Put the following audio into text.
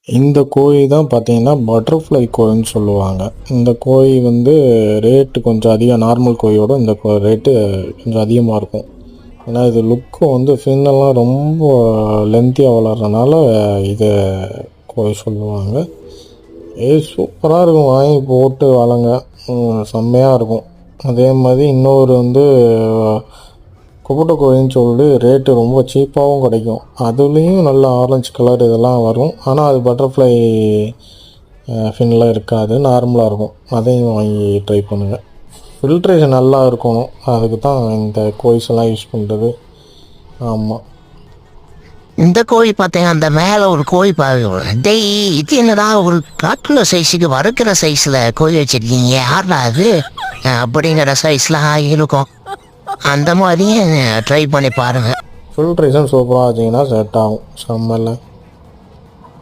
இந்த கோழி தான் பார்த்தீங்கன்னா பட்டர்ஃப்ளை கோழின்னு சொல்லுவாங்க. இந்த கோழி வந்து ரேட்டு கொஞ்சம் அதிகம். நார்மல் கோழியோட இந்த ரேட்டு கொஞ்சம் அதிகமாக இருக்கும். ஏன்னா இது லுக்கும் வந்து ஃபின்னெல்லாம் ரொம்ப லென்த்தியாக வளர்றனால இதை கோழி சொல்லுவாங்க. இது சூப்பராக இருக்கும், வாங்கி போட்டு வளங்க, செம்மையாக இருக்கும். அதே மாதிரி இன்னொரு வந்து குபுட்ட கோழின்னு சொல்லி ரேட்டு ரொம்ப சீப்பாகவும் கிடைக்கும். அதுலேயும் நல்ல ஆரஞ்சு கலர் இதெல்லாம் வரும். ஆனால் அது பட்டர்ஃப்ளை ஃபின்லாம் இருக்காது, நார்மலாக இருக்கும். அதையும் வாங்கி ட்ரை பண்ணுங்கள். ஃபில்ட்ரேஷன் நல்லா இருக்கணும், அதுக்கு தான் இந்த கோழிஸ் எல்லாம் யூஸ் பண்ணுறது. ஆமாம், இந்த கோழி பார்த்தேன், அந்த மேலே ஒரு கோழி பாருங்க. டேய், இது என்னடா ஒரு காட்டுல சைஸுக்கு வறுக்கிற சைஸில் கோழி வச்சிருக்கீங்க, யாரா அது அப்படிங்கிற சைஸ்லாம் இருக்கும். அந்த மாதிரியே ட்ரை பண்ணி பாருங்கள். ஃபில்ட்ரேஷன் சூப்பராக வச்சிங்கன்னா செட் ஆகும், செம்மல்ல.